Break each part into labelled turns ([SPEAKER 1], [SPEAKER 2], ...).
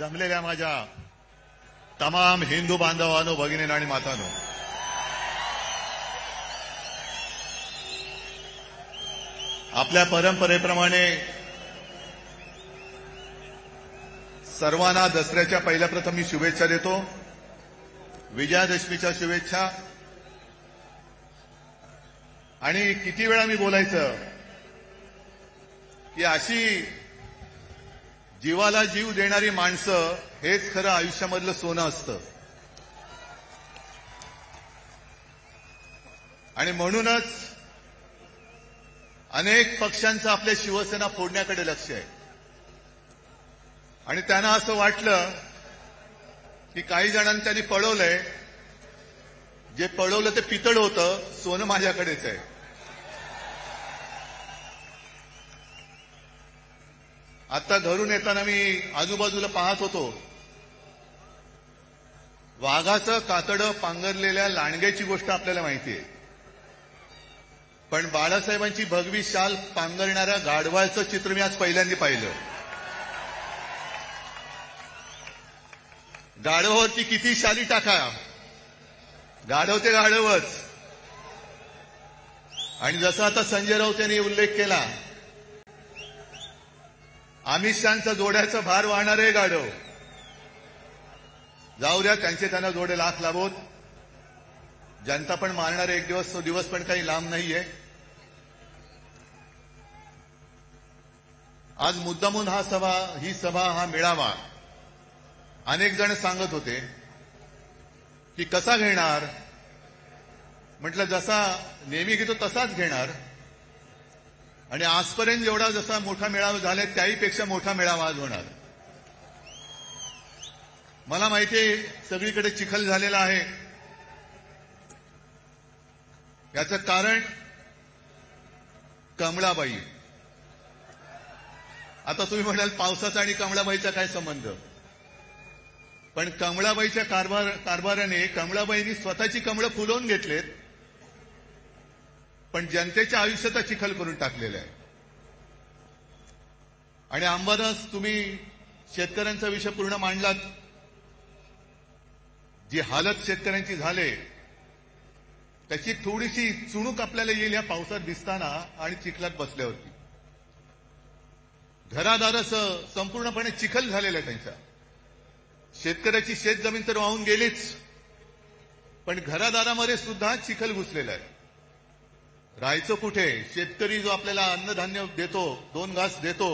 [SPEAKER 1] जमलेल्या माझ्या तमाम हिंदू बांधवांनो, भगिनींनो आणि मातांनो, आपल्या परंपरेप्रमाणे सर्वांना दसऱ्याच्या पहिल्या प्रथम मी शुभेच्छा देतो. विजयादशमीच्या शुभेच्छा. आणि किती वेळा मी बोलायचं की अशी जीवाला जीव देणारी माणसं हेच खरं आयुष्यामधलं सोनं असतं. आणि म्हणूनच अनेक पक्षांचं आपल्या शिवसेना फोडण्याकडे लक्ष आहे. आणि त्यांना असं वाटलं की काही जणांनी त्यांनी पळवलंय, जे पळवलं ते पितळ होतं, सोनं माझ्याकडेच आहे. आता घरून येताना मी आजूबाजूला पाहत होतो, वाघाचं कातडं पांघरलेल्या लांडग्याची गोष्ट आपल्याला माहिती आहे, पण बाळासाहेबांची भगवी शाल पांघरणाऱ्या गाढवाचं चित्र मी आज पहिल्यांदा पाहिलं. गाढवावरती किती शाली टाका, गाढव ते गाढवच. आणि जसं आता संजय राऊत यांनी उल्लेख केला, अमित शहांचा जोड्याचा भार वाहणारे गाढव. जाऊ द्या, त्यांना जोडे लाख लाभोत. जनता पण मारणारे एक दिवस, तो दिवस पण काही लांब नाहीये. आज मुद्दामून ही सभा हा मेळावा अनेक जण सांगत होते की कसा घेणार. म्हटलं जसा नेहमी घेतो तसाच घेणार. आणि आजपर्यंत एवढा जसा मोठा मेळावा झाला त्याहीपेक्षा मोठा मेळावा आज होणार. मला माहितीये सगळीकडे चिखल झालेला आहे. याचं कारण कमळाबाई. आता तुम्ही म्हणाल पावसाचा आणि कमळाबाईचा काय संबंध. पण कमळाबाईच्या कारभाराने कमळाबाईंनी स्वतःची कमळं फुलवून घेतलेत, पण जनतेच्या आयुष्याचा चिखल करून टाकलेला आहे. आणि अंबादास, तुम्ही शेतकऱ्यांचा विषय पूर्ण मांडलात. जी हालत शेतकऱ्यांची झाले त्याची थोडीशी चुणूक आपल्याला येईल या पावसात दिसताना आणि चिखलात बसल्यावरती. घरादारासह संपूर्णपणे चिखल झालेला आहे त्यांच्या. शेतकऱ्याची शेतजमीन तर वाहून गेलीच, पण घरादारामध्ये सुद्धा चिखल घुसलेला आहे. राहायचं कुठे. शेतकरी जो आपल्याला अन्नधान्य देतो, 2 घास देतो,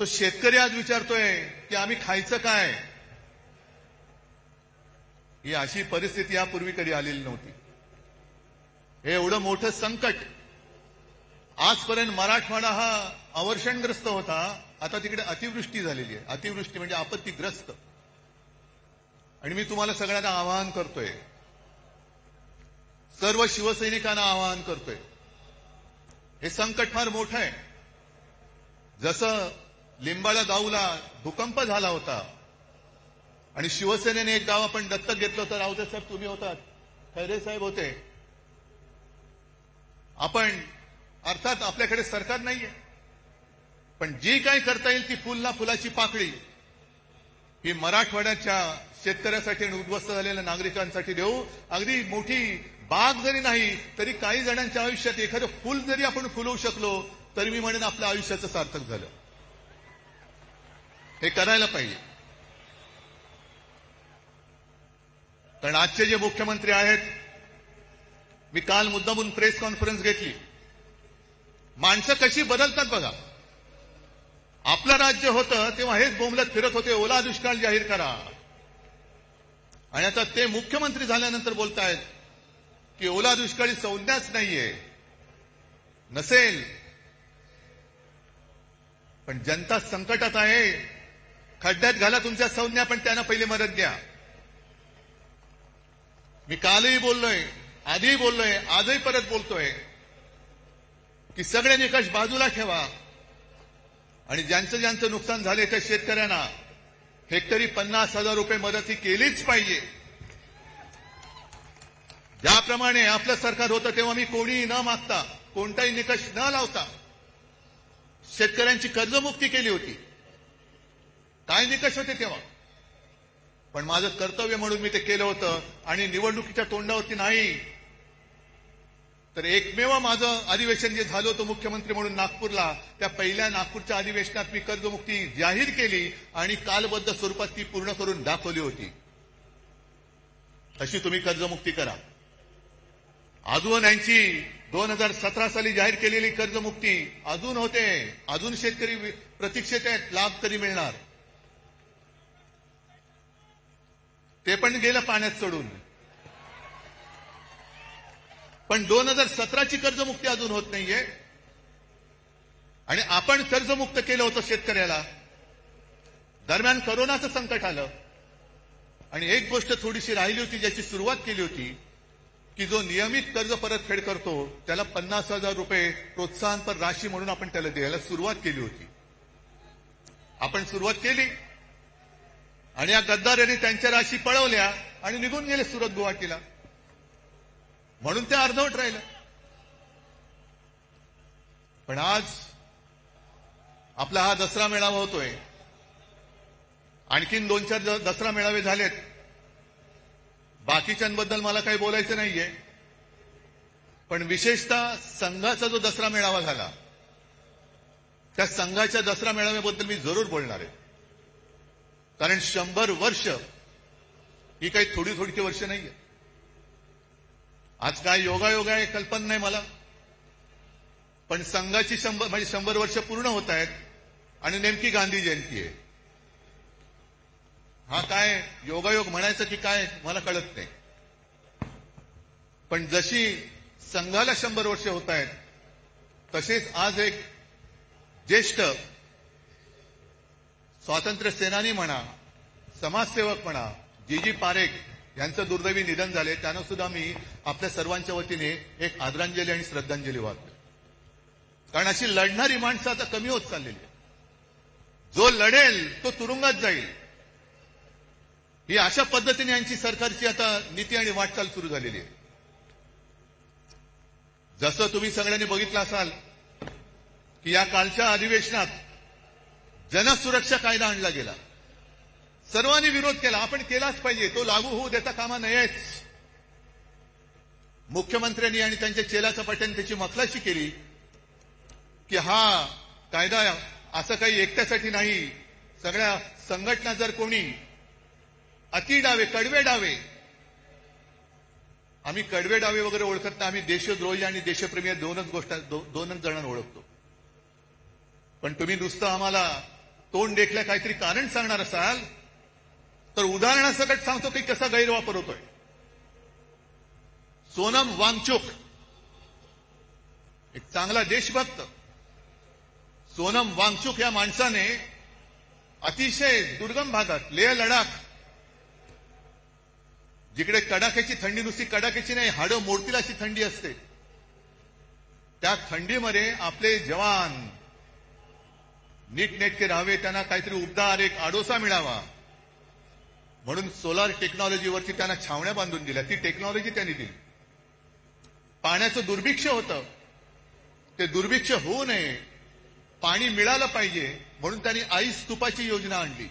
[SPEAKER 1] तो शेतकरी आज विचारतोय की आम्ही खायचं काय. ही अशी परिस्थिती यापूर्वी कधी आलेली नव्हती. हे एवढं मोठं संकट. आजपर्यंत मराठवाडा हा अवर्षणग्रस्त होता, आता तिकडे अतिवृष्टी झालेली आहे. अतिवृष्टी म्हणजे आपत्तीग्रस्त. आणि मी तुम्हाला सगळ्यांना आवाहन करतोय, सर्व शिवसैनिकांना आवाहन करतोय, हे संकट फार मोठं आहे. जसं लिंबाळा गावला भूकंप झाला होता आणि शिवसेनेने एक गाव आपण दत्तक घेतलं होतं. रावते साहेब तुम्ही होतात, खैरे साहेब होते. आपण अर्थात आपल्याकडे सरकार नाहीये, पण जी काही करता येईल ती फुलाची पाकळी ही मराठवाड्याच्या शेतकऱ्यासाठी आणि उद्ध्वस्त झालेल्या नागरिकांसाठी देऊ. अगदी मोठी बाग जरी नाही तरी काही जणांच्या आयुष्यात एखादं फुल जरी आपण फुलवू शकलो तरी मी म्हणेन आपल्या आयुष्याचं सार्थक झालं. हे करायला पाहिजे. कारण आजचे जे मुख्यमंत्री आहेत, मी काल मुद्दामून प्रेस कॉन्फरन्स घेतली. माणसं कशी बदलतात बघा. आपलं राज्य होतं तेव्हा हेच बोंबलत फिरत होते, ओला दुष्काळ जाहीर करा. आणि आता ते मुख्यमंत्री झाल्यानंतर बोलतायत की ओला दुष्काळी संज्ञाच नाहीये. नसेल, पण जनता संकटात आहे. खड्ड्यात घाला तुमच्या संज्ञा, पण त्यांना पहिले मदत द्या. मी कालही बोललोय, आधीही बोललोय, आजही परत बोलतोय की सगळे निकष बाजूला ठेवा आणि ज्यांचं नुकसान झाले त्या शेतकऱ्यांना हेक्टरी 50,000 रुपये मदत ही केलीच पाहिजे. ज्याप्रमाणे आपलं सरकार होतं तेव्हा मी कोणीही न मागता, कोणताही निकष न लावता शेतकऱ्यांची कर्जमुक्ती केली होती. काय निकष होते तेव्हा, पण माझं कर्तव्य म्हणून मी ते केलं होतं. आणि निवडणुकीच्या तोंडावरती नाही तर एकमेव माझं अधिवेशन जे झालं होतं मुख्यमंत्री म्हणून नागपूरला, त्या पहिल्या नागपूरच्या अधिवेशनात मी कर्जमुक्ती जाहीर केली आणि कालबद्ध स्वरूपात ती पूर्ण करून दाखवली होती. अशी तुम्ही कर्जमुक्ती करा. अजून यांची 2017 साली जाहीर केलेली कर्जमुक्ती अजून होते, अजून शेतकरी प्रतीक्षेत आहेत, लाभ कधी मिळणार, ते पण गेलं पाण्यात चढून. पण 2017ची कर्जमुक्ती अजून होत नाहीये. आणि आपण कर्जमुक्त केलं होतं शेतकऱ्याला. दरम्यान कोरोनाचं संकट आलं आणि एक गोष्ट थोडीशी राहिली होती, ज्याची सुरुवात केली होती की जो नियमित कर्ज परतफेड करतो त्याला 50,000 रुपये प्रोत्साहनपर राशी म्हणून आपण त्याला द्यायला सुरुवात केली होती. आपण सुरुवात केली आणि या गद्दारांनी त्यांच्या राशी पळवल्या आणि निघून गेले सुरत गुवाहाटीला, म्हणून ते अर्धवट राहिलं. पण आज आपला हा दसरा मेळावा होतोय, आणखीन 2-4 दसरा मेळावे झालेत. बाकीच्यांबद्दल मला काही बोलायचं नाहीये, पण विशेषतः संघाचा जो दसरा मेळावा झाला त्या संघाच्या दसरा मेळाव्याबद्दल मी जरूर बोलणार आहे. कारण 100 वर्ष ही काही थोडी थोडीची वर्ष नाहीये. आज काय योगायोग आहे कल्पना नाही मला, पण संघाची 100 वर्ष पूर्ण होत आहेत आणि नेमकी गांधी जयंती आहे. हा काय योगायोग म्हणायचं की काय मला कळत नाही. पण जशी संघाला 100 वर्ष होत आहेत तसेच आज एक ज्येष्ठ स्वातंत्र्य सेनानी म्हणा, समाजसेवक म्हणा, जी पारेख यांचं दुर्दैवी निधन झाले. त्यांना सुद्धा मी आपल्या सर्वांच्या वतीने एक आदरांजली आणि श्रद्धांजली वाहतो. कारण अशी लढणारी माणसं आता कमी होत चाललेली आहे. जो लढेल तो तुरुंगात जाईल, ही अशा पद्धतीने यांची सरकारची आता नीती आणि वाटचाल सुरू झालेली आहे. जसं तुम्ही सगळ्यांनी बघितलं असाल की या कालच्या अधिवेशनात जनसुरक्षा कायदा आणला गेला. सर्वांनी विरोध केला, आपण केलाच पाहिजे, तो लागू होऊ देता कामा नयेच. मुख्यमंत्र्यांनी आणि त्यांच्या चेला चपाट्यांनी त्याची मखलाशी केली की हा कायदा असं काही एकट्यासाठी नाही, सगळ्या संघटना जर कोणी अति डावे, कडवे डावे, आम्ही कडवे डावे वगैरे ओळखत नाही, आम्ही देशद्रोही आणि देशप्रेमी दोनच जणांना ओळखतो. पण तुम्ही नुसतं आम्हाला तोंड देखल्या काहीतरी कारण सांगणार असाल तर उदाहरणासकट सांगतो की कसा गैरवापर होतोय. सोनम वांगचुक एक चांगला देशभक्त, सोनम वांगचुक या माणसाने अतिशय दुर्गम भागात लेह लडाख, जिकडे कडाक्याची थंडी, नुसती कडाक्याची नाही, हाडं मोडतील अशी थंडी असते, त्या थंडीमध्ये आपले जवान नीटनेटके राहावे, त्यांना काहीतरी उबदार एक आडोसा मिळावा म्हणून सोलार टेक्नॉलॉजीवरती त्यांना छावण्या बांधून दिल्या. ती टेक्नॉलॉजी त्यांनी दिली. पाण्याचं दुर्भिक्ष होतं, ते दुर्भिक्ष होऊ नये, पाणी मिळालं पाहिजे म्हणून त्यांनी आई स्तूपाची योजना आणली.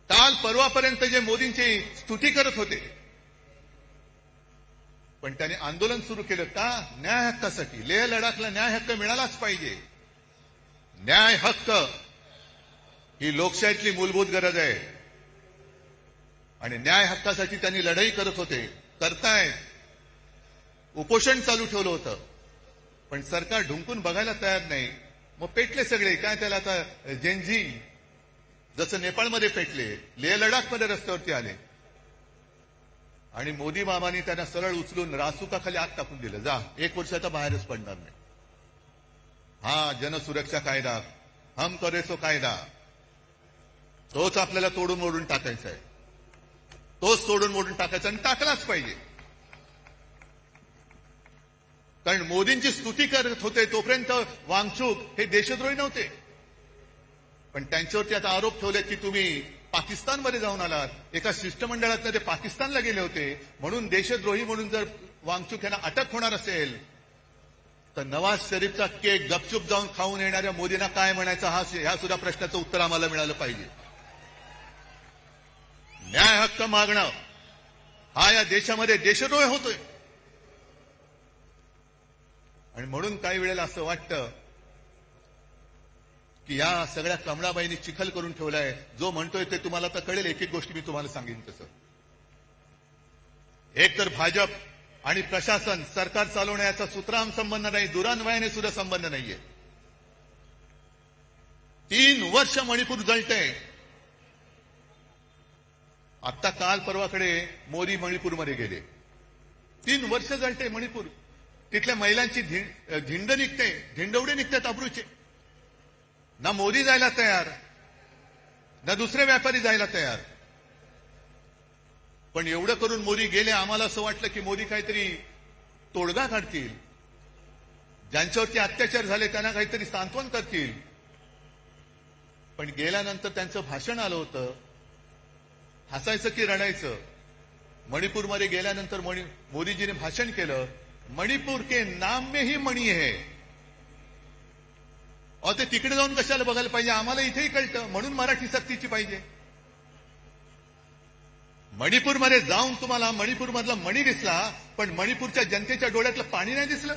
[SPEAKER 1] काल परवापर्यंत जे मोदींची स्तुती करत होते, पण त्यांनी आंदोलन सुरू केलं का? न्याय हक्कासाठी. लेह लडाखला न्याय हक्क मिळालाच पाहिजे. न्याय हक्क ही लोकशाहीतली मूलभूत गरज आहे आणि न्याय हक्कासाठी त्यांनी लढाई करत होते, करतायत. उपोषण चालू ठेवलं होतं, पण सरकार ढुंकून बघायला तयार नाही. मग पेटले सगळे, काय त्याला आता जेनझी जसं नेपाळमध्ये पेटले, लेह लडाखमध्ये रस्त्यावरती आले आणि मोदी बाबांनी त्यांना सरळ उचलून रासुकाखाली आग टाकून दिलं. जा, 1 वर्ष आता बाहेरच पडणार नाही. हा जनसुरक्षा कायदा, हम करे सो कायदा, तोच आपल्याला तोडून मोडून टाकायचा आहे. तोच तोडून मोडून टाकायचा आणि टाकलाच पाहिजे. कारण मोदींची स्तुती करत होते तोपर्यंत वांगचुक हे देशद्रोही नव्हते, पण त्यांच्यावरती आता आरोप ठेवले की तुम्ही पाकिस्तानमध्ये जाऊन आलात, एका शिष्टमंडळातनं ते पाकिस्तानला गेले होते म्हणून देशद्रोही म्हणून जर वांगचुक यांना अटक होणार असेल तर नवाज शरीफचा केक गपचूप जाऊन खाऊन येणाऱ्या मोदींना काय म्हणायचं, हा सुद्धा प्रश्नाचं उत्तर आम्हाला मिळालं पाहिजे. न्याय हक्क मागणं हा या देशामध्ये देशद्रोह होतोय. आणि म्हणून काही वेळेला असं वाटतं की या सगळ्या कमळाबाईंनी चिखल करून ठेवलाय. जो म्हणतोय ते तुम्हाला तर कळेल. एक एक गोष्टी मी तुम्हाला सांगेन तसं. एक तर भाजप आणि प्रशासन सरकार चालवण्याचा सूत्राम संबंध नाही, दुरान्वयाने सुद्धा संबंध नाहीये. 3 वर्ष मणिपूर जळतंय. आता काल परवाकडे मोदी मणिपूरमध्ये गेले. 3 वर्ष जळते मणिपूर. तिथल्या महिलांची झिंड निघते, झिंडवडे निघतात अब्रूचे. ना मोदी जायला तयार, ना दुसरे व्यापारी जायला तयार. पण एवढं करून मोदी गेले. आम्हाला असं वाटलं की मोदी काहीतरी तोडगा काढतील, ज्यांच्यावरती अत्याचार झाले त्यांना काहीतरी सांत्वन करतील. पण गेल्यानंतर त्यांचं भाषण आलं होतं. हसायचं की रडायचं. मणिपूरमध्ये गेल्यानंतर मोदीजीने भाषण केलं, मणिपूर के नाम में ही मणी है. अहो ते तिकडे जाऊन कशाला बघायला पाहिजे? आम्हाला इथेही कळतं. म्हणून मराठी सक्तीची पाहिजे. मणिपूरमध्ये जाऊन तुम्हाला मणिपूरमधला मणी दिसला, पण मणिपूरच्या जनतेच्या डोळ्यातलं पाणी नाही दिसलं.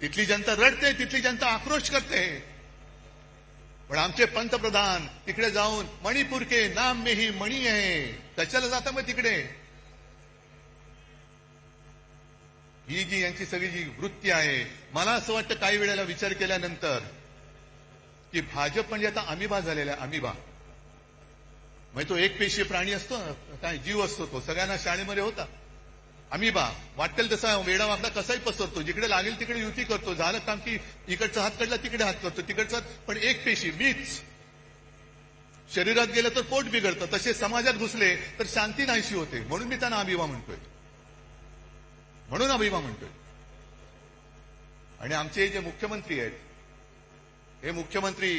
[SPEAKER 1] तिथली जनता रडते, तिथली जनता आक्रोश करते. पण आमचे पंतप्रधान तिकडे जाऊन मणिपूर के नाम में ही मणी आहे. कशाला जाता मग तिकडे? ही जी यांची सगळी जी वृत्ती आहे, मला असं वाटतं काही वेळेला विचार केल्यानंतर की भाजप म्हणजे आता अमिबा झालेला आहे. अमिबा म्हणजे तो एक पेशीय प्राणी असतो, काय जीव असतो. तो सगळ्यांना शाळेमध्ये होता. अमिबा वाटेल तसा वेडा वाकडा कसाही पसरतो. जिकडे लागेल तिकडे युती करतो. झालं काम की इकडचा हात काढला तिकडे हात करतो, तिकडचा. पण एक पेशी मीच. शरीरात गेलं तर पोट बिघडतं. तसे समाजात घुसले तर शांती नाहीशी होते. म्हणून मी त्यांना अमिबा म्हणतोय. म्हणून अभिमा म्हणतोय. आणि आमचे जे मुख्यमंत्री आहेत, हे मुख्यमंत्री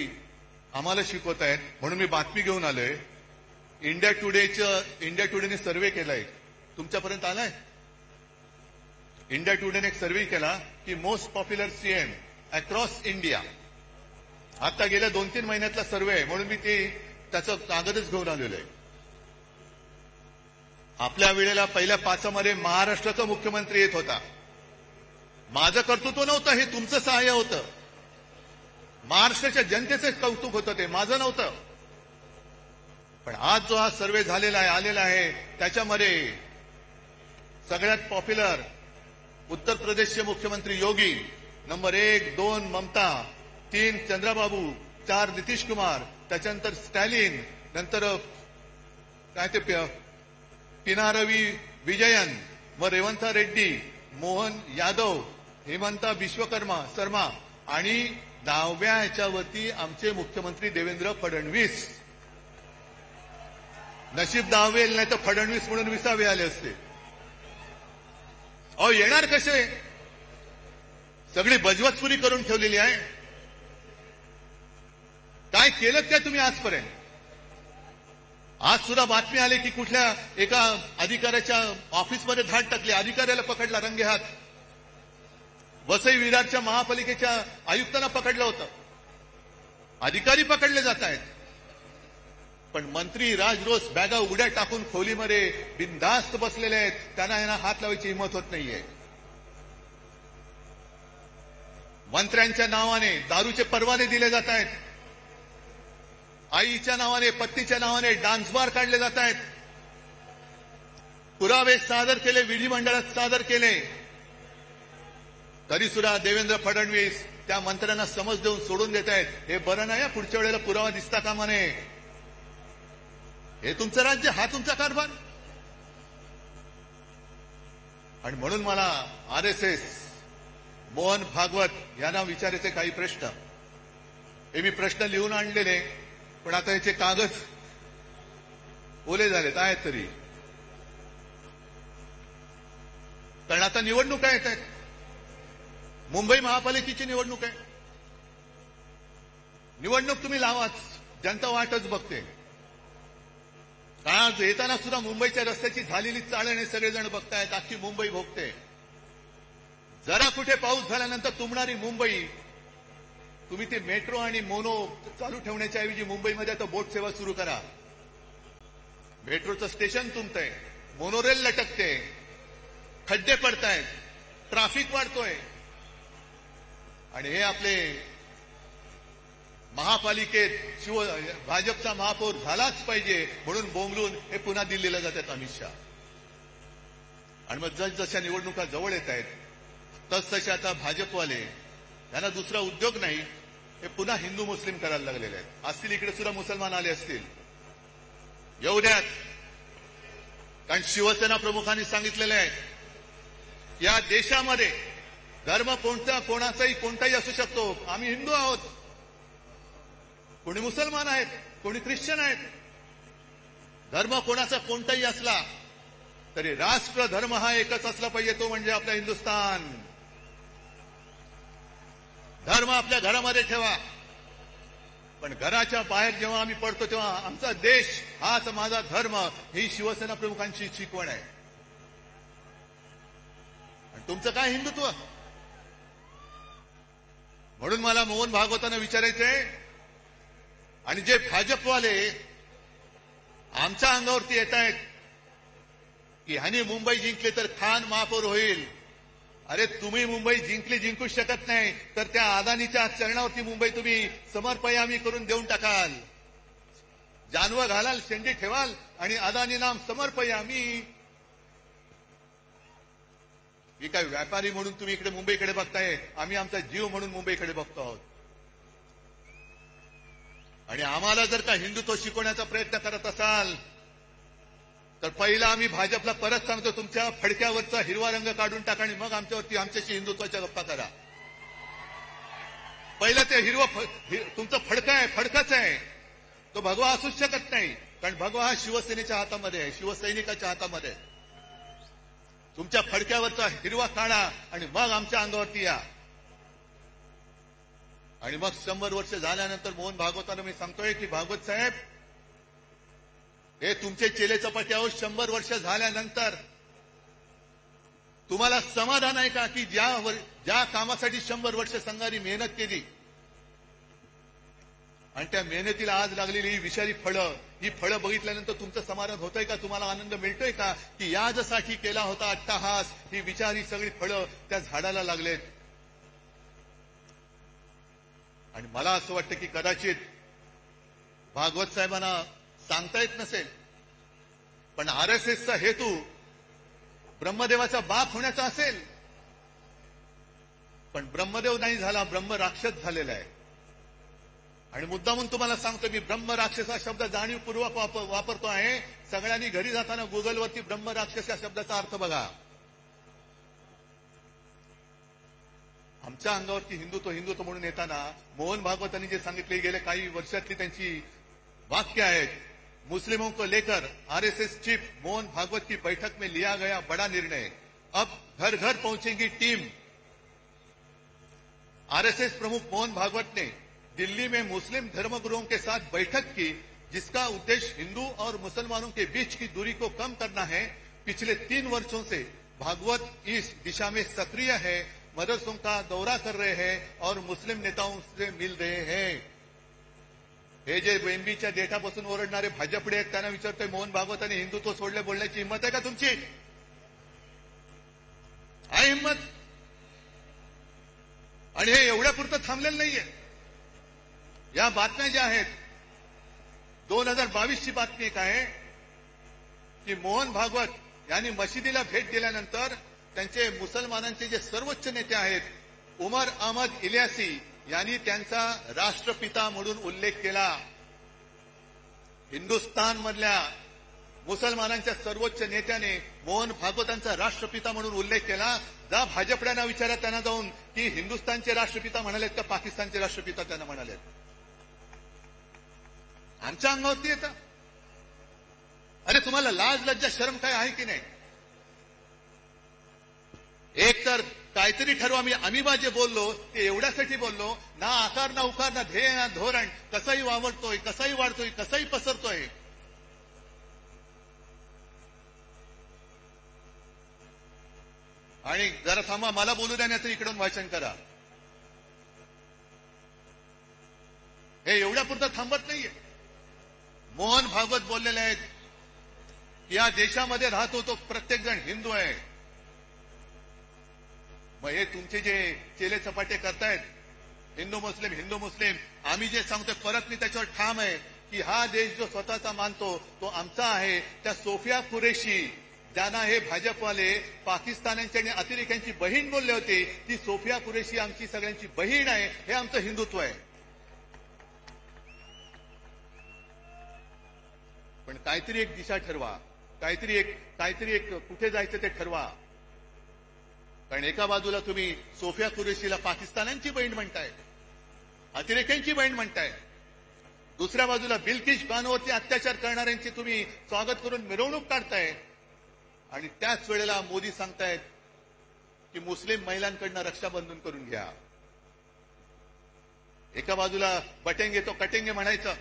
[SPEAKER 1] आम्हाला शिकवत आहेत. म्हणून मी बातमी घेऊन आलोय. इंडिया टुडेने सर्व्हे केलाय. तुमच्यापर्यंत आलाय? इंडिया टुडेने एक सर्व्हे केला की most popular CM across India. आता गेल्या 2-3 महिन्यातला सर्व्हे आहे. म्हणून मी त्याचं कागदच घेऊन आलेलो आहे. आपल्या वेळेला पहिल्या 5 मध्ये महाराष्ट्राचा मुख्यमंत्री येत होता. माझं कर्तृत्व नव्हतं, हे तुमचं सहाय्य होतं. महाराष्ट्राच्या जनतेचं कौतुक होतं, ते माझं नव्हतं. पण आज जो हा सर्व्हे झालेला आहे, आलेला आहे, त्याच्यामध्ये सगळ्यात पॉप्युलर उत्तर प्रदेशचे मुख्यमंत्री योगी, नंबर 1, 2 ममता, 3 चंद्रबाबू, 4 नितीश कुमार, त्याच्यानंतर स्टॅलिन, नंतर काय ते पिनारवी विजयन, व रेवंता रेड्डी, मोहन यादव, हेमंता विश्वकर्मा शर्मा आणि 10व्या ह्याच्यावरती आमचे मुख्यमंत्री देवेंद्र फडणवीस. नशीब 10वे नाही तर फडणवीस म्हणून 20वे आले असते. अहो येणार कसे? सगळी बजवतपुरी करून ठेवलेली आहे. काय केलं काय तुम्ही आजपर्यंत? आज सुद्धा बातमी आली की कुठल्या एका अधिकाऱ्याच्या ऑफिसमध्ये धाड टाकली. अधिकाऱ्याला पकडला रंगेहात. वसई विरारच्या महापालिकेच्या आयुक्तांना पकडलं होतं. अधिकारी पकडले जात आहेत. पण मंत्री राजरोस बॅगा उघड्या टाकून खोलीमध्ये बिनधास्त बसलेले आहेत. त्यांना यांना हात लावायची हिंमत होत नाहीये. मंत्र्यांच्या नावाने दारूचे परवाने दिले जात आहेत. आईच्या नावाने, पत्नीच्या नावाने डान्स बार काढले जात आहेत. पुरावे सादर केले, विधिमंडळात सादर केले, तरी सुद्धा देवेंद्र फडणवीस त्या मंत्र्यांना समज देऊन सोडून देत आहेत. हे बरं नाही. पुढच्या वेळेला पुरावा दिसता कामा नये. हे तुमचं राज्य, हा तुमचा कारभार. आणि म्हणून मला आरएसएस, मोहन भागवत यांना विचारायचे काही प्रश्न. हे मी प्रश्न लिहून आणलेले, पण आता याचे कागद ओले झालेत आहेत तरी. कारण आता निवडणुका येत आहेत. मुंबई महापालिकेची निवडणूक आहे. निवडणूक तुम्ही लावाच, जनता वाटच बघते. आज येताना सुद्धा मुंबईच्या रस्त्याची झालेली चाळण हे सगळेजण बघतायत. अख्खी मुंबई भोगते. जरा कुठे पाऊस झाल्यानंतर तुंबणारी मुंबई तुम्ही ते मेट्रो आणि मोनो चालू ठेवण्याच्या ऐवजी मुंबईमध्ये आता बोट सेवा सुरू करा. मेट्रोचं स्टेशन तुंबतंय, मोनोरेल लटकते, खड्डे पडतायत, ट्रॅफिक वाढतोय आणि हे आपले महापालिकेत भाजपचा महापौर झालाच पाहिजे म्हणून बोंबलून हे पुन्हा दिल्लीला जातात अमित शहा. आणि मग जसजशा निवडणुका जवळ येत आहेत तसतसे आता भाजपवाले त्यांना दुसरा उद्योग नाही, हे पुन्हा हिंदू मुस्लिम करायला लागलेले आहेत. असतील इकडे सुद्धा मुसलमान आले असतील, येऊ द्यात. कारण शिवसेना प्रमुखांनी सांगितलेलं आहे या देशामध्ये धर्म कोणाचाही कोणताही असू शकतो. आम्ही हिंदू आहोत, कोणी मुसलमान आहेत, कोणी ख्रिश्चन आहेत. धर्म कोणाचा कोणताही असला तरी राष्ट्र धर्म हा एकच असला पाहिजे, तो म्हणजे आपला हिंदुस्थान. धर्म आपल्या घरामध्ये ठेवा, पण घराच्या बाहेर जेव्हा आम्ही पडतो तेव्हा आमचा देश हाच माझा धर्म, ही शिवसेना प्रमुखांची शिकवण आहे. आणि तुमचं काय हिंदुत्व? म्हणून मला मोहन भागवतांना विचारायचंय, आणि जे भाजपवाले आमच्या अंगावरती येत आहेत की ह्याने मुंबई जिंकले तर खान महापौर होईल. अरे तुम्ही मुंबई जिंकू शकत नाही तर त्या अदानीच्या चरणावरती मुंबई तुम्ही समर्पयामी करून देऊन टाकाल. जानवं घालाल, शेंडी ठेवाल आणि अदानी नाम समर्पयामी. ही काय व्यापारी म्हणून तुम्ही इकडे मुंबईकडे बघताय, आम्ही आमचा जीव म्हणून मुंबईकडे बघतो आहोत. आणि आम्हाला जर का हिंदुत्व शिकवण्याचा प्रयत्न करत असाल तर पहिला आम्ही भाजपला परत सांगतो, तुमच्या फडक्यावरचा हिरवा रंग काढून टाका आणि मग आमच्याशी हिंदुत्वाच्या गप्पा करा. पहिलं ते तुमचं फडकं आहे, फडकच आहे, तो भगवा असूच शकत नाही. कारण भगवा हा शिवसेनेच्या हातामध्ये आहे, शिवसैनिकाच्या हातामध्ये आहे. तुमच्या फडक्यावरचा हिरवा काढा आणि मग आमच्या अंगावरती या. आणि मग 100 वर्ष झाल्यानंतर मोहन भागवतांना मी सांगतोय की भागवत साहेब, हे तुमचे चेले चपाटी आहोत. 100 वर्ष झाल्यानंतर तुम्हाला समाधान आहे का की ज्या कामासाठी 100 वर्ष संघाने मेहनत केली आणि त्या मेहनतीला आज लागलेली ही विषारी फळं, ही फळं बघितल्यानंतर तुमचं समाधान होतंय का? तुम्हाला आनंद मिळतोय का की याजसाठी केला होता अट्टहास, ही विचारी सगळी फळं त्या झाडाला लागलेत? आणि मला असं वाटतं की कदाचित भागवत साहेबांना सांगता येत नसेल, पण आरएसएसचा हेतू ब्रह्मदेवाचा बाप होण्याचा असेल. पण ब्रह्मदेव नाही झाला, ब्रह्म राक्षस झालेला आहे. आणि मुद्दामून तुम्हाला सांगतो, मी ब्रह्म राक्षस हा शब्द जाणीवपूर्वक वापरतो आहे. सगळ्यांनी घरी जाताना गुगलवरती ब्रह्म राक्षस या शब्दाचा अर्थ बघा. आमच्या अंगावरती हिंदुत्व म्हणून येताना मोहन भागवतांनी जे सांगितले, गेले काही वर्षातली त्यांची वाक्य आहेत. मुस्लिमों को लेकर आरएसएस चीफ मोहन भागवत की बैठक में लिया गया बड़ा निर्णय, अब घर घर पहुंचेगी टीम. आरएसएस प्रमुख मोहन भागवत ने दिल्ली में मुस्लिम धर्मगुरुओं के साथ बैठक की, जिसका उद्देश्य हिंदू और मुसलमानों के बीच की दूरी को कम करना है. पिछले 3 वर्षों से भागवत इस दिशा में सक्रिय है, मदरसों का दौरा कर रहे हैं और मुस्लिम नेताओं से मिल रहे हैं. हे जे एमबीच्या डेटापासून ओरडणारे भाजपडे आहेत त्यांना विचारतोय, मोहन भागवतांनी हिंदुत्व सोडले बोलण्याची हिंमत आहे का तुमची? आहे हिंमत? आणि हे एवढ्या पुरतं थांबलेलं नाहीये. या बातम्या ज्या आहेत, 2022 ची बातमी एक आहे की मोहन भागवत यांनी मशिदीला भेट दिल्यानंतर त्यांचे मुसलमानांचे जे सर्वोच्च नेते आहेत, उमर अहमद इलियासी यांनी त्यांचा राष्ट्रपिता म्हणून उल्लेख केला. हिंदुस्थानमधल्या मुसलमानांच्या सर्वोच्च नेत्याने मोहन भागवतांचा राष्ट्रपिता म्हणून उल्लेख केला. जा भाजपड्यांना विचारा त्यांना जाऊन की हिंदुस्थानचे राष्ट्रपिता म्हणालेत का पाकिस्तानचे राष्ट्रपिता त्यांना म्हणालेत? आमच्या अंगावरती येतं. अरे तुम्हाला लाज लज्जा शरम काय आहे की नाही? एक तर काहीतरी ठरवा. आम्ही जे बोललो ते एवढ्यासाठी बोललो, ना आकार ना उकार ना ध्येय ना धोरण, कसाही वावरतोय, कसाही वाढतोय, कसाही पसरतोय. आणि जरा थांबा, मला बोलू द्या, नाही तर इकडून वाचन करा. हे एवढ्यापुरतं थांबत नाहीये. मोहन भागवत बोललेले आहेत की या देशामध्ये राहतो तो प्रत्येक जण हिंदू आहे. मग हे तुमचे जे चेले चपाटे करतायत हिंदू मुस्लिम, आम्ही जे सांगतोय परत मी त्याच्यावर ठाम आहे की हा देश जो स्वतःचा मानतो तो आमचा आहे. त्या सोफिया कुरेशी ज्यांना हे भाजपवाले पाकिस्तान्यांची आणि अतिरेक्यांची बहीण बोलले होते, ती सोफिया कुरेशी आमची सगळ्यांची बहीण आहे. हे आमचं हिंदुत्व आहे. पण काहीतरी एक दिशा ठरवा, काहीतरी एक कुठे जायचं ते ठरवा. कारण एका बाजूला तुम्ही सोफिया कुरेशीला पाकिस्तानांची बहीण म्हणताय, अतिरेक्यांची बहीण म्हणताय, दुसऱ्या बाजूला बिल्किश बानोवरती अत्याचार करणाऱ्यांची तुम्ही स्वागत करून मिरवणूक काढताय. आणि त्याच वेळेला मोदी सांगतायत की मुस्लिम महिलांकडनं रक्षाबंधन करून घ्या. एका बाजूला बटेंगे तो कटेंगे म्हणायचं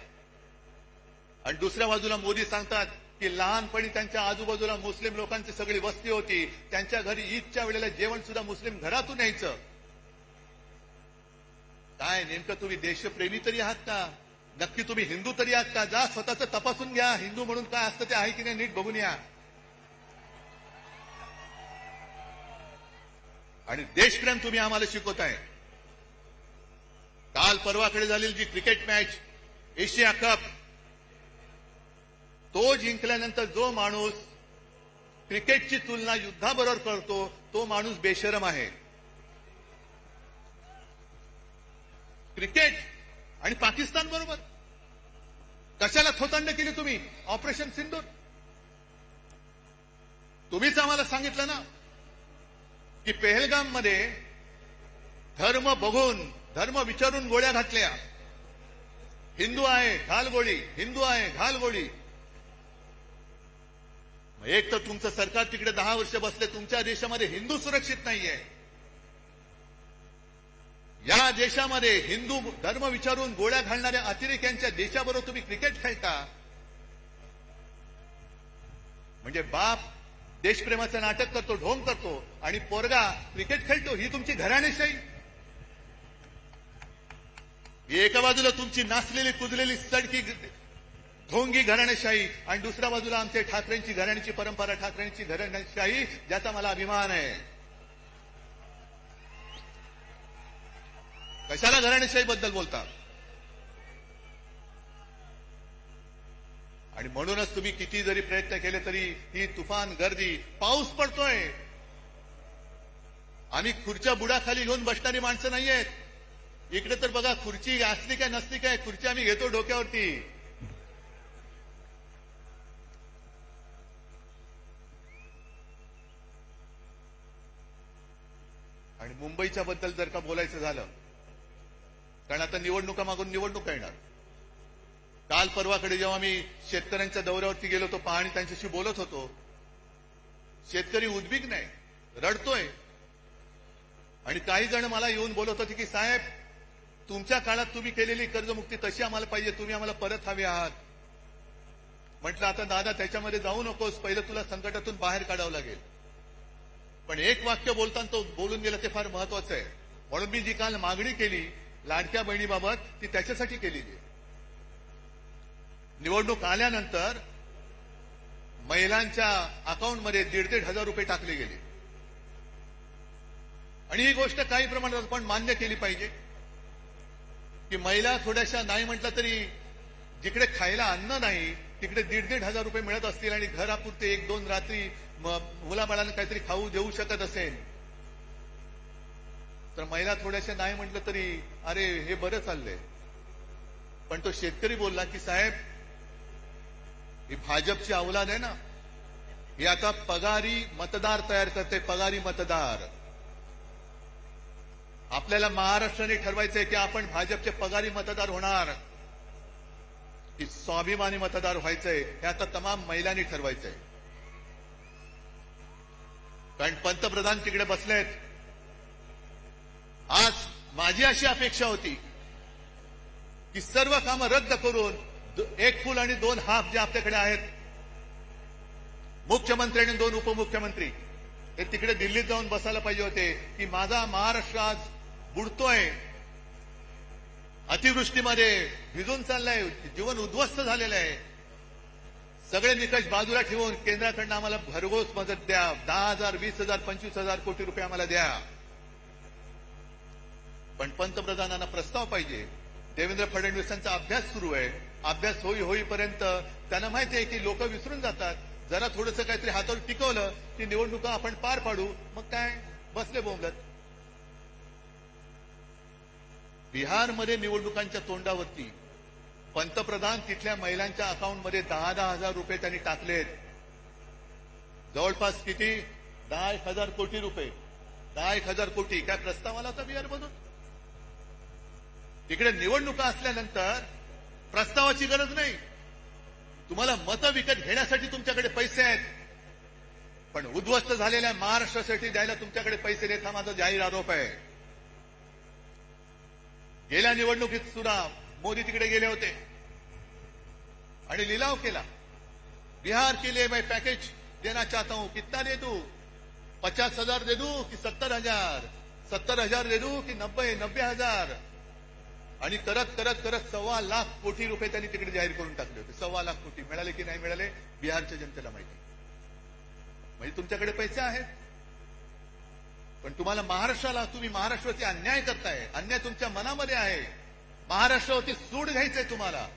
[SPEAKER 1] आणि दुसऱ्या बाजूला मोदी सांगतात की लहानपणी त्यांच्या आजूबाजूला मुस्लिम लोकांची सगळी वस्ती होती, त्यांच्या घरी ईदच्या वेळेला जेवण सुद्धा मुस्लिम घरातून यायचं. काय नेमकं तुम्ही देशप्रेमी तरी आहात का? नक्की तुम्ही हिंदू तरी आहात का? जा स्वतःचं तपासून घ्या. हिंदू म्हणून काय असतं ते आहे की नाही नीट बघून या. आणि देशप्रेम तुम्ही आम्हाला शिकवताय. काल परवाकडे झालेली जी क्रिकेट मॅच एशिया कप, तो जिंकल्यानंतर जो माणूस क्रिकेटची तुलना युद्धाबरोबर करतो तो माणूस बेशरम आहे. क्रिकेट आणि पाकिस्तान बरोबर कशाला थोतांड केली तुम्ही? ऑपरेशन सिंदूर तुम्हीच आम्हाला सांगितलं ना की पेहलगाम मध्ये धर्म बघून, धर्म विचारून गोळ्या घातल्या. हिंदू आहे घाल गोळी, हिंदू आहे घाल गोळी. एक तर तुमचं सरकार तिकडे 10 वर्ष बसले, तुमच्या देशामध्ये हिंदू सुरक्षित नाहीये. या देशामध्ये हिंदू धर्म विचारून गोळ्या घालणाऱ्या अतिरेक्यांच्या देशाबरोबर तुम्ही क्रिकेट खेळता. म्हणजे बाप देशप्रेमाचं नाटक करतो, ढोंग करतो आणि पोरगा क्रिकेट खेळतो. ही तुमची घराणेशाही. एका बाजूला तुमची नाचलेली कुदलेली सडकी ढोंगी घराणेशाही आणि दुसऱ्या बाजूला आमच्या ठाकरेंची घराण्याची परंपरा, ठाकरेंची घराणेशाही, ज्याचा मला अभिमान आहे. कशाला घराणेशाहीबद्दल बोलता? आणि म्हणूनच तुम्ही किती जरी प्रयत्न केले तरी ही तुफान गर्दी, पाऊस पडतोय. आम्ही खुर्च्या बुडाखाली घेऊन बसणारी माणसं नाहीयेत. इकडे तर बघा खुर्ची असली काय नसली काय, खुर्ची आम्ही घेतो डोक्यावरती. आणि मुंबईच्या बद्दल जर का बोलायचं झालं, कारण आता निवडणुका मागून निवडणुका येणार. काल परवाकडे जेव्हा मी शेतकऱ्यांच्या दौऱ्यावरती गेलो होतो, पाहणी त्यांच्याशी बोलत होतो, शेतकरी उद्विग्न आहे, रडतोय. आणि काही जण मला येऊन बोलत होते की साहेब, तुमच्या काळात तुम्ही केलेली कर्जमुक्ती तशी आम्हाला पाहिजे, तुम्ही आम्हाला परत हवे आहात. म्हटलं आता दादा त्याच्यामध्ये जाऊ नकोस, पहिलं तुला संकटातून बाहेर काढावं लागेल. पण एक वाक्य बोलताना तो बोलून गेला ते फार महत्वाचं आहे. म्हणून मी जी काल मागणी केली लाडक्या बहिणीबाबत, ती त्याच्यासाठी केलेली आहे. निवडणूक आल्यानंतर महिलांच्या अकाउंटमध्ये 1,500 रुपये टाकले गेले. आणि ही गोष्ट काही प्रमाणात आपण मान्य केली पाहिजे की महिला थोड्याशा नाही म्हटलं तरी जिकडे खायला अन्न नाही तिकडे 1,500 रुपये मिळत असतील आणि घरापुरते 1-2 रात्री मुलाबाळांना काहीतरी खाऊ देऊ शकत असेल तर महिला थोड्याशा नाही म्हटलं तरी अरे हे बरं चाललंय. पण तो शेतकरी बोलला की साहेब, ही भाजपची अवलाद आहे ना, ही आता पगारी मतदार तयार करते, पगारी मतदार. आपल्याला महाराष्ट्राने ठरवायचंय की आपण भाजपचे पगारी मतदार होणार की स्वाभिमानी मतदार व्हायचंय, हे आता तमाम महिलांनी ठरवायचंय. कारण पंतप्रधान तिकडे बसलेत. आज माझी अशी अपेक्षा होती की सर्व कामं रद्द करून 1 फुल आणि 2 हाफ जे आपल्याकडे आहेत, मुख्यमंत्री आणि 2 उपमुख्यमंत्री, हे तिकडे दिल्लीत जाऊन बसायला पाहिजे होते की माझा महाराष्ट्र आज बुडतोय, अतिवृष्टीमध्ये भिजून चाललंय, जीवन उद्ध्वस्त झालेलं आहे. सगळे निकष बाजूला ठेवून केंद्राकडनं आम्हाला भरघोस मदत द्या. 10,000, 20,000, 25,000 कोटी रुपये आम्हाला द्या. पण पंतप्रधानांना प्रस्ताव पाहिजे. देवेंद्र फडणवीसांचा अभ्यास सुरू आहे. अभ्यास होईपर्यंत त्यांना माहिती आहे की लोक विसरून जातात. जरा थोडंसं काहीतरी हातावर टिकवलं की निवडणुका आपण पार पाडू, मग काय बसले बोंबलत. बिहारमध्ये निवडणुकांच्या तोंडावरती पंतप्रधान तिथल्या महिलांच्या अकाउंटमध्ये 10,000 रुपये त्यांनी टाकलेत. जवळपास किती? 10,000 कोटी रुपये. 10,000 कोटी काय प्रस्ताव आला होता बिहारमधून? तिकडे निवडणुका असल्यानंतर प्रस्तावाची गरज नाही. तुम्हाला मतं विकत घेण्यासाठी तुमच्याकडे पैसे आहेत, पण उद्ध्वस्त झालेल्या महाराष्ट्रासाठी द्यायला तुमच्याकडे पैसे नाहीत. हा माझा जाहीर आरोप आहे. गेल्या निवडणुकीत सुद्धा मोदी तिकडे गेले होते आणि लिलाव केला. बिहार के लिए मैं पैकेज देना चाहता हूं, कितना दे दूं? 50,000 दे दूं की 70,000? 70,000 दे दूं की 90,000? आणि करत करत करत 1.25 लाख कोटी रुपये त्यांनी तिकडे जाहीर करून टाकले होते. 1.25 लाख कोटी मिळाले की नाही मिळाले बिहारच्या जनतेला माहिती. म्हणजे तुमच्याकडे पैसे आहेत, पण तुम्हाला महाराष्ट्राला, तुम्ही महाराष्ट्रावरती अन्याय करताय. अन्याय तुमच्या मनामध्ये आहे. महाराष्ट्रावरती सूड घ्यायचंय तुम्हाला.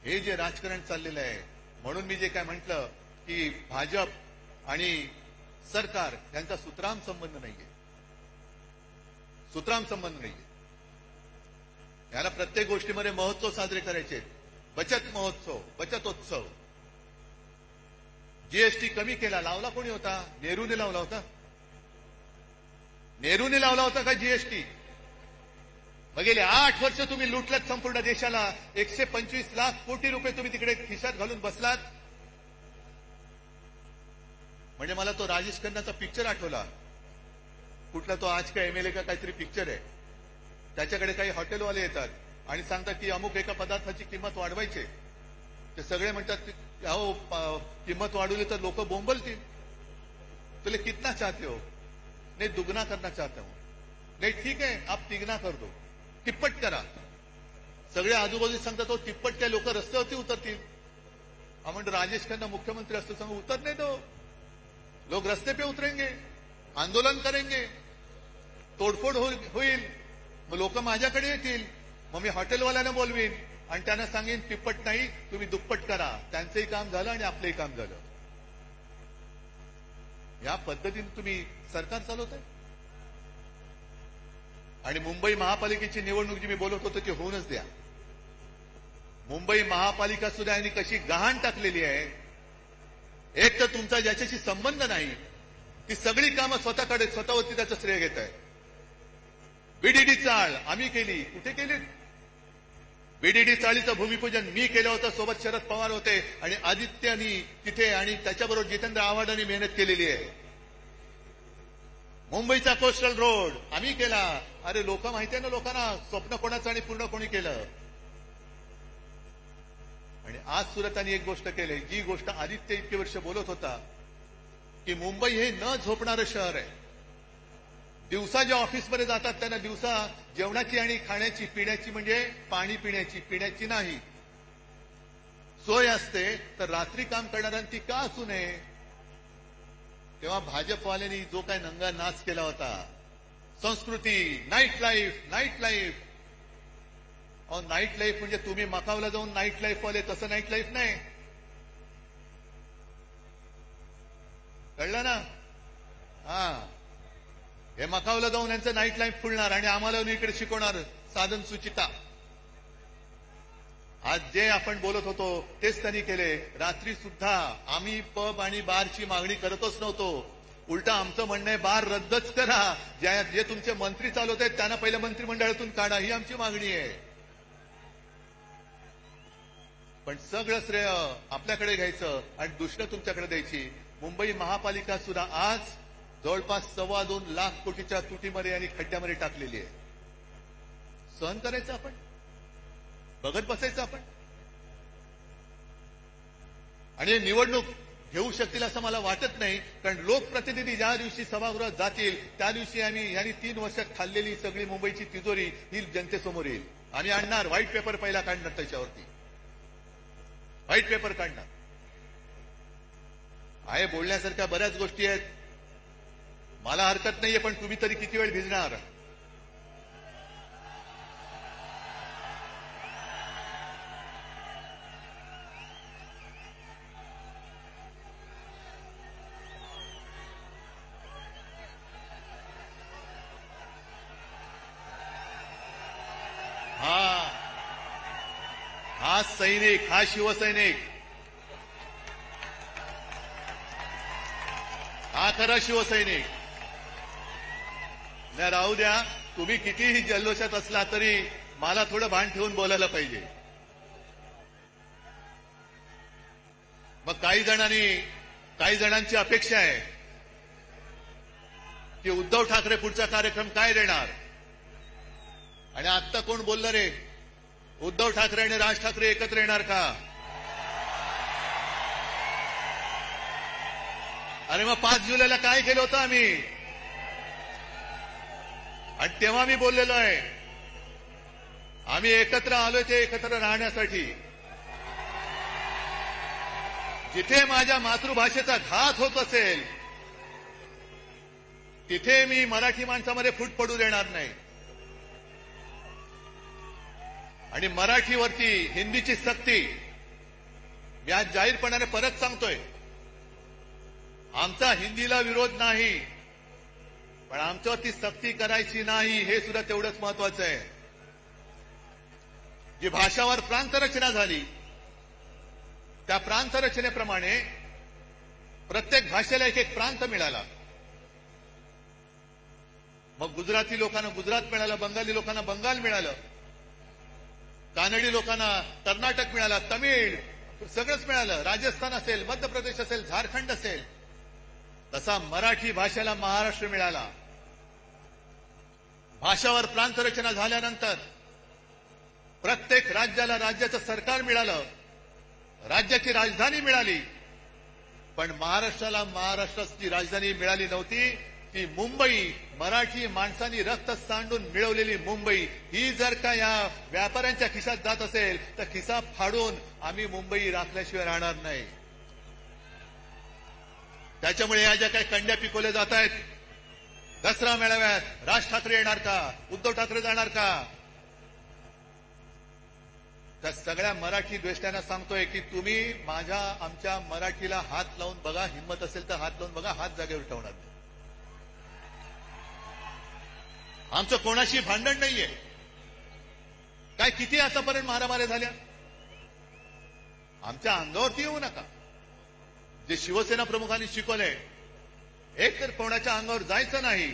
[SPEAKER 1] हे जे राजकारण चाललेलं आहे, म्हणून मी जे काय म्हटलं की भाजप आणि सरकार यांचा सुतराम संबंध नाहीये. सुतराम संबंध नाहीये. याला प्रत्येक गोष्टीमध्ये महोत्सव साजरे करायचे. बचत महोत्सव, बचतोत्सव. जीएसटी कमी केला, लावला कोणी होता? नेहरूने लावला होता. नेहरूने लावला होता का जीएसटी? मग गेले 8 वर्ष तुम्ही लुटलात संपूर्ण देशाला. 125 लाख कोटी रुपये तुम्ही तिकडे खिशात घालून बसलात. म्हणजे मला तो राजेश खन्नाचा पिक्चर आठवला. कुठला तो आज का एमएलए का काहीतरी पिक्चर आहे. त्याच्याकडे काही हॉटेलवाले येतात आणि सांगतात की अमुक एका पदार्थाची किंमत वाढवायची. ते सगळे म्हणतात अहो किंमत वाढवली तर लोक बोंबलतील. तुले कितना चाहते हो? नहीं दुगना करना चाहता हूं. नहीं ठीक है आप तिगना कर दो, तिप्पट करा. सगळे आजूबाजू सांगतात हो तिप्पट काय लोक रस्त्यावरती उतरतील. आपण राजेश खन्ना मुख्यमंत्री असतो सांगू उतरने दो. लोग रस्ते पे उतरेंगे, आंदोलन करेंगे, तोडफोड होईल. मग लोक माझ्याकडे येतील. मग मी हॉटेलवाल्यांना बोलवीन आणि त्यांना सांगेन तिप्पट नाही तुम्ही दुप्पट करा. त्यांचंही काम झालं आणि आपलंही काम झालं. या पद्धतीने तुम्ही सरकार चालवताय. आणि मुंबई महापालिकेची निवडणूक जी मी बोलत होतो ती होऊनच द्या. मुंबई महापालिका सुद्धा यांनी कशी गहाण टाकलेली आहे. एक तर तुमचा ज्याच्याशी संबंध नाही ती सगळी कामं स्वतःकडे, स्वतःवरती त्याचं श्रेय घेत आहे. बीडीडी चाळ आम्ही केली. कुठे केली? बीडीडी चाळीचं भूमिपूजन मी केलं होतं. सोबत शरद पवार होते आणि आदित्यनी तिथे आणि त्याच्याबरोबर जितेंद्र आव्हाडांनी मेहनत केलेली आहे. मुंबईचा कोस्टल रोड आम्ही केला. अरे लोक माहिती आहे ना लोकांना स्वप्न कोणाचं आणि पूर्ण कोणी केलं. आणि आज सुद्धा त्यांनी एक गोष्ट केली, जी गोष्ट आदित्य इतके वर्ष बोलत होता की मुंबई हे न झोपणारं शहर आहे. दिवसा ज्या ऑफिसमध्ये जातात त्यांना दिवसा जेवणाची आणि खाण्याची, पिण्याची म्हणजे पाणी पिण्याची नाही सोय असते, तर रात्री काम करणाऱ्यांची का असू नये. तेव्हा भाजपवाल्यांनी जो काय नंगा नाच केला होता, संस्कृती, नाईट लाईफ. नाईट लाईफ म्हणजे तुम्ही मकावला जाऊन नाईट लाईफ वाले, तसं नाईट लाईफ नाही. कळलं ना? हा, हे मकावला जाऊन यांचं नाईट लाईफ फुलणार आणि आम्हाला इकडे शिकवणार साधन सुचिता. आज जे आपण बोलत होतो तेच त्यांनी केले. रात्री सुद्धा आम्ही पब आणि बारची मागणी करतच नव्हतो. उलटा आमचं म्हणणं आहे बार रद्दच करा. जे तुमचे मंत्री चालवत आहेत त्यांना पहिल्या मंत्रिमंडळातून काढा, ही आमची मागणी आहे. पण सगळं श्रेय आपल्याकडे घ्यायचं आणि दुसरं तुमच्याकडे द्यायची. मुंबई महापालिका सुद्धा आज जवळपास 2.25 लाख कोटीच्या तुटीमध्ये आणि खड्ड्यामध्ये टाकलेली आहे. सहन करायचं आपण, बघत बसायचं आपण. आणि निवडणूक घेऊ शकतील असं मला वाटत नाही, कारण लोकप्रतिनिधी ज्या दिवशी सभागृहात जातील त्या दिवशी यांनी 3 वर्षात खाल्लेली सगळी मुंबईची तिजोरी ही जनतेसमोर येईल. आम्ही आणणार, व्हाईट पेपर पहिला काढणार, त्याच्यावरती व्हाईट पेपर काढणार. आहे बोलण्यासारख्या बऱ्याच गोष्टी आहेत, मला हरकत नाहीये, पण तुम्ही तरी किती वेळ भिजणार? हा सैनिक, हा शिवसैनिक, हा खरा शिवसैनिक. नाही राहू द्या, तुम्ही कितीही जल्लोषात असला तरी मला थोडं भान ठेवून बोलायला पाहिजे. मग काही जणांची अपेक्षा आहे की उद्धव ठाकरे पुढचा कार्यक्रम काय देणार. आणि आत्ता कोण बोललं रे, उद्धव ठाकरे आणि राज ठाकरे एकत्र येणार का? अरे मग 5 जुलैला काय केलं होतं आम्ही? आणि तेव्हा मी बोललेलो आहे, आम्ही एकत्र आलोय ते एकत्र राहण्यासाठी. जिथे माझ्या मातृभाषेचा घात होत असेल तिथे मी मराठी माणसामध्ये फूट पडू देणार नाही. आणि मराठीवरती हिंदीची सक्ती मी आज जाहीरपणाने परत सांगतोय. आमचा हिंदीला विरोध नाही, पण आमच्यावरती सक्ती करायची नाही, हे सुद्धा तेवढंच महत्वाचं आहे. जी भाषावर प्रांतरचना झाली त्या प्रांतरचनेप्रमाणे प्रत्येक भाषेला एक प्रांत मिळाला. मग गुजराती लोकांना गुजरात मिळालं, बंगाली लोकांना बंगाल मिळालं, कानडी लोकांना कर्नाटक मिळालं, तमिळ सगळंच मिळालं, राजस्थान असेल, मध्य प्रदेश असेल, झारखंड असेल. तसा मराठी भाषेला महाराष्ट्र मिळाला. भाषावर प्रांतरचना झाल्यानंतर प्रत्येक राज्याला राज्याचं सरकार मिळालं, राज्याची राजधानी मिळाली. पण महाराष्ट्राला महाराष्ट्राची राजधानी मिळाली नव्हती. ती मुंबई, मराठी माणसांनी रक्त सांडून मिळवलेली मुंबई, ही जर का या व्यापाऱ्यांच्या खिशात जात असेल तर खिसा फाडून आम्ही मुंबई राखल्याशिवाय राहणार नाही. त्याच्यामुळे या ज्या काही कंड्या पिकवल्या जात आहेत, दसरा मेळाव्यात राज ठाकरे येणार का, उद्धव ठाकरे जाणार का, त्या सगळ्या मराठी द्वेष्ट्यांना सांगतोय की तुम्ही आमच्या मराठीला हात लावून बघा, हिंमत असेल तर हात लावून बघा, हात जागेवर ठेवणार नाही. आमचं कोणाशी भांडण नाहीये. काय किती आतापर्यंत मारामाऱ्या झाल्या, आमच्या अंगावरती येऊ नका. जे शिवसेना प्रमुखांनी शिकवलंय, एक तर कोणाच्या अंगावर जायचं नाही,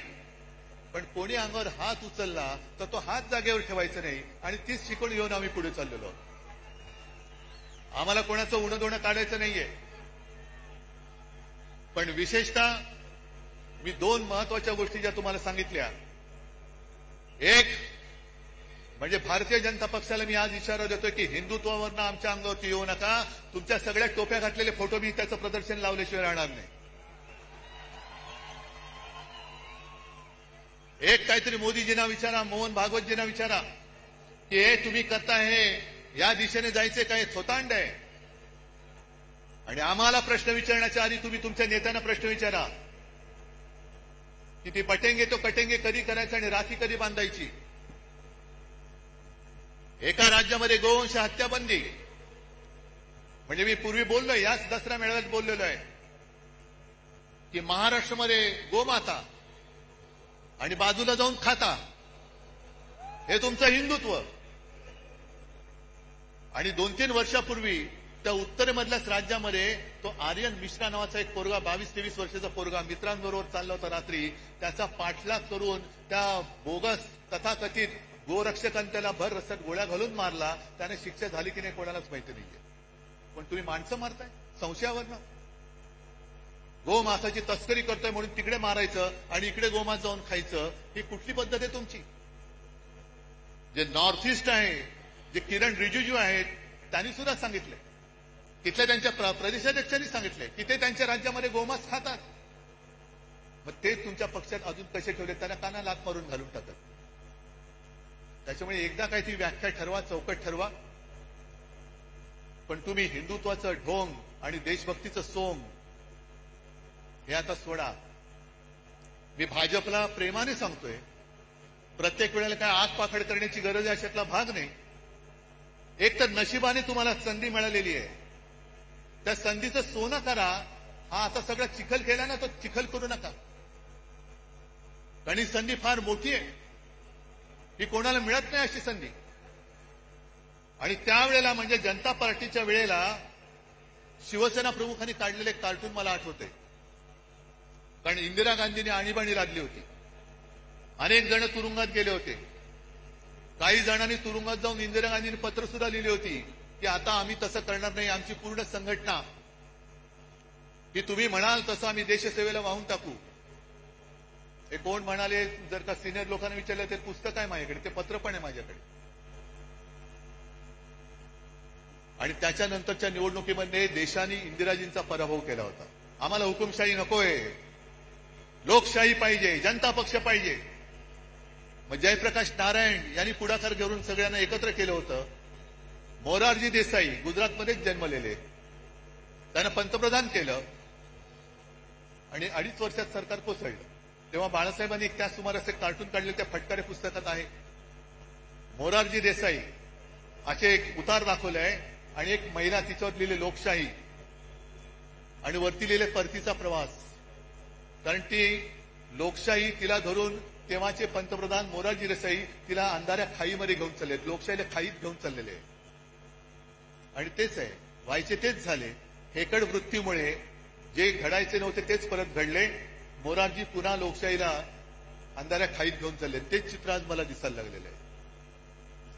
[SPEAKER 1] पण कोणी अंगावर हात उचलला तर तो हात जागेवर ठेवायचा नाही. आणि तीच शिकवण घेऊन आम्ही पुढे चाललेलो. आम्हाला कोणाचं उणं काढायचं नाहीये. पण विशेषतः मी 2 महत्वाच्या गोष्टी ज्या तुम्हाला सांगितल्या, एक म्हणजे भारतीय जनता पक्षाला मी आज इशारा देतोय की हिंदुत्वावरनं आमच्या अंगावरती येऊ नका. तुमच्या सगळ्या टोप्या घातलेले फोटो मी त्याचं प्रदर्शन लावल्याशिवाय राहणार नाही. एक काहीतरी मोदीजींना विचारा, मोहन भागवतजींना विचारा की हे तुम्ही करताय हे या दिशेने जायचे काय थोतांड आहे. आणि आम्हाला प्रश्न विचारण्याच्या आधी तुम्ही तुमच्या नेत्यांना प्रश्न विचारा की ती पटेंगे तो कटेंगे कधी करायचं आणि राखी कधी बांधायची. एका राज्यामध्ये गोवंश हत्याबंदी, म्हणजे मी पूर्वी बोललोय, याच दसरा मेळाव्यात बोललेलो आहे की महाराष्ट्रामध्ये गोमाता आणि बाजूला जाऊन खाता, हे तुमचं हिंदुत्व. आणि 2-3 वर्षापूर्वी त्या उत्तरेमधल्याच राज्यामध्ये तो आर्यन मिश्रा नावाचा एक पोरगा, 22-23 वर्षाचा पोरगा मित्रांबरोबर चालला होता रात्री. त्याचा पाठलाग करून त्या बोगस तथाकथित गोरक्षकांनी त्याला भर रस्त्यात गोळ्या घालून मारला. त्याने शिक्षा झाली की नाही कोणालाच माहिती नाहीये. पण तुम्ही माणसं मारताय संशयावरनं. गोमासाची तस्करी करतोय म्हणून तिकडे मारायचं आणि इकडे गोमास जाऊन खायचं, ही कुठली पद्धत आहे तुमची? जे नॉर्थ ईस्ट आहे, जे किरण रिजिजू आहेत, त्यांनी सुद्धा सांगितलंय तिथल्या त्यांच्या प्रदेशाध्यक्षांनी सांगितलंय की ते त्यांच्या राज्यामध्ये गोमांस खातात. मग ते तुमच्या पक्षात अजून कसे ठेवले, त्यांना काना लाथ मारून घालून टाकत. त्याच्यामुळे एकदा काय ती व्याख्या ठरवा, चौकट ठरवा. पण तुम्ही हिंदुत्वाचं ढोंग आणि देशभक्तीचं सोंग हे आता सोडा. मी भाजपला प्रेमाने सांगतोय, प्रत्येक वेळेला काय आग पाखड करण्याची गरज आहे अशातला भाग नाही. एक तर नशिबाने तुम्हाला संधी मिळालेली आहे, त्या संधीचं सोनं करा. हा आता सगळा चिखल केला ना, तो चिखल करू नका. कारण ही संधी फार मोठी आहे, ही कोणाला मिळत नाही अशी संधी. आणि त्यावेळेला म्हणजे जनता पार्टीच्या वेळेला शिवसेना प्रमुखांनी काढलेले कार्टून मला आठवते. कारण इंदिरा गांधींनी आणीबाणी लादली होती, अनेक जण तुरुंगात गेले होते. काही जणांनी तुरुंगात जाऊन इंदिरा गांधींनी पत्र सुद्धा लिहिली होती की आता आम्ही तसं करणार नाही, आमची पूर्ण संघटना की तुम्ही म्हणाल तसं आम्ही देशसेवेला वाहून टाकू. हे कोण म्हणाले, जर का सिनियर लोकांना विचारलं, ते पुस्तक आहे माझ्याकडे, ते पत्र पण आहे माझ्याकडे. आणि त्याच्यानंतरच्या निवडणुकीमध्ये देशाने इंदिराजींचा पराभव केला होता. आम्हाला हुकुमशाही नकोय, लोकशाही पाहिजे, जनता पक्ष पाहिजे. मग जयप्रकाश नारायण यांनी पुढाकार घेऊन सगळ्यांना एकत्र केलं होतं. मोरारजी देसाई गुजरातमध्येच जन्मलेले, त्यांना पंतप्रधान केलं आणि 2.5 वर्षात सरकार कोसळलं. तेव्हा बाळासाहेबांनी त्या सुमारास एक कार्टून काढले, त्या फटकारे पुस्तकात आहे. मोरारजी देसाई असे एक उतार दाखवले आहे आणि एक महिला, तिच्यावर लिहिले लोकशाही आणि वरती लिहिले परतीचा प्रवास. कारण ती लोकशाही तिला धरून तेव्हाचे पंतप्रधान मोरारजी देसाई तिला अंधाऱ्या खाईमध्ये घेऊन चालले, लोकशाहीला खाईत घेऊन चाललेले. आणि तेच आहे, व्हायचे तेच झाले. हेकड वृत्तीमुळे जे घडायचे नव्हते तेच परत घडले. मोरारजी पुन्हा लोकशाहीला अंधाऱ्या खाईत घेऊन चालले. तेच चित्र आज मला दिसायला लागलेलं आहे.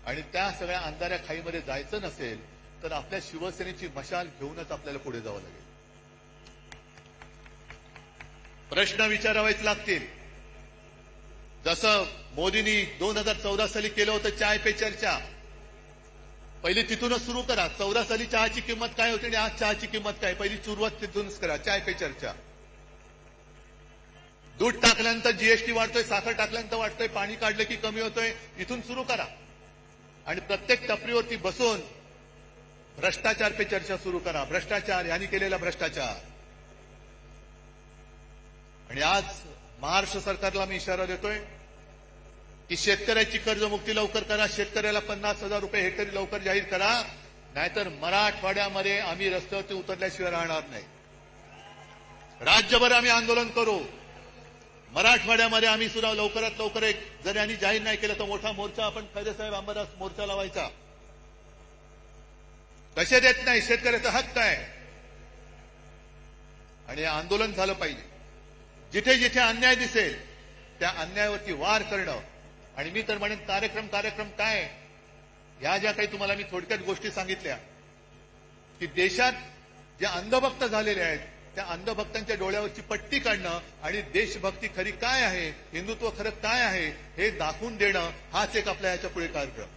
[SPEAKER 1] आणि त्या सगळ्या अंधाऱ्या खाईमध्ये जायचं नसेल तर आपल्या शिवसेनेची मशाल घेऊनच आपल्याला पुढे जावं लागेल. प्रश्न विचारावेच लागतील. जसं मोदींनी 2014 साली केलं होतं चाय पे चर्चा, पहिली तिथूनच सुरू करा. 14 साली चहाची किंमत काय होती आणि आज चहाची किंमत काय, पहिली सुरुवात तिथूनच करा. चाय पे चर्चा. दूध टाकल्यानंतर जीएसटी वाढतोय, साखर टाकल्यानंतर वाढतोय, पाणी काढलं की कमी होतोय, इथून सुरू करा. आणि प्रत्येक टपरीवरती बसून भ्रष्टाचार पे चर्चा सुरू करा. भ्रष्टाचार, यांनी केलेला भ्रष्टाचार. आणि आज महाराष्ट्र सरकारला मी इशारा देतोय की शेतकऱ्याची कर्जमुक्ती लवकर करा. शेतकऱ्याला 50,000 रुपये हेक्टरी लवकर जाहीर करा, नाहीतर मराठवाड्यामध्ये आम्ही रस्त्यावरती उतरल्याशिवाय राहणार नाही. राज्यभर आम्ही आंदोलन करू. मराठवाड्यामध्ये आम्ही सुद्धा लवकरात लवकर एक, जर यांनी जाहीर नाही केलं तर मोठा मोर्चा आपण खैरेसाहेब अंबादास मोर्चा लावायचा. कसे देत नाही, शेतकऱ्याचा हक्क आहे. आणि आंदोलन झालं पाहिजे. जिथे जिथे अन्याय दिसेल त्या अन्यायावरती वार करणं. आणि मी तर म्हणेन कार्यक्रम काय, ह्या ज्या काही तुम्हाला मी थोडक्यात गोष्टी सांगितल्या की देशात ज्या अंधभक्त झालेले आहेत त्या अंधभक्तांच्या डोळ्यावरची पट्टी काढणं आणि देशभक्ती खरी काय आहे, हिंदुत्व खरं काय आहे हे दाखवून देणं, हाच एक आपल्या याच्या पुढे कार्यक्रम.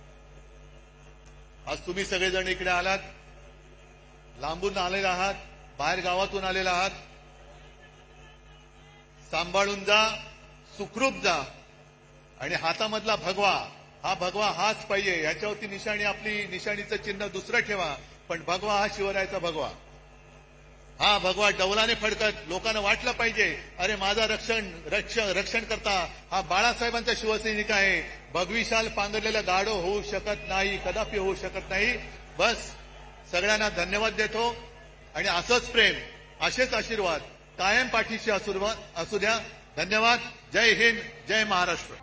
[SPEAKER 1] आज तुम्ही सगळेजण इकडे आलात, लांबून आलेला आहात, बाहेर गावातून आलेला आहात. सांभाळून जा, सुखरूप जा. आणि हातामधला भगवा, हा भगवा हाच पाहिजे. याच्यावरती निशाणी, आपली निशाणीचं चिन्ह दुसरं ठेवा, पण भगवा हा शिवरायाचा भगवा. हा भगवा डौलाने फडकत लोकांना वाटलं पाहिजे, अरे माझा रक्षण करता हा बाळासाहेबांचा शिवसैनिक आहे. भगवी शाल पांघरलेलं गाढव होऊ शकत नाही, कदापि होऊ शकत नाही. बस सगळ्यांना धन्यवाद देतो. आणि असंच प्रेम, असेच आशीर्वाद कायम पाठीशी असू द्या. धन्यवाद. जय हिंद, जय महाराष्ट्र.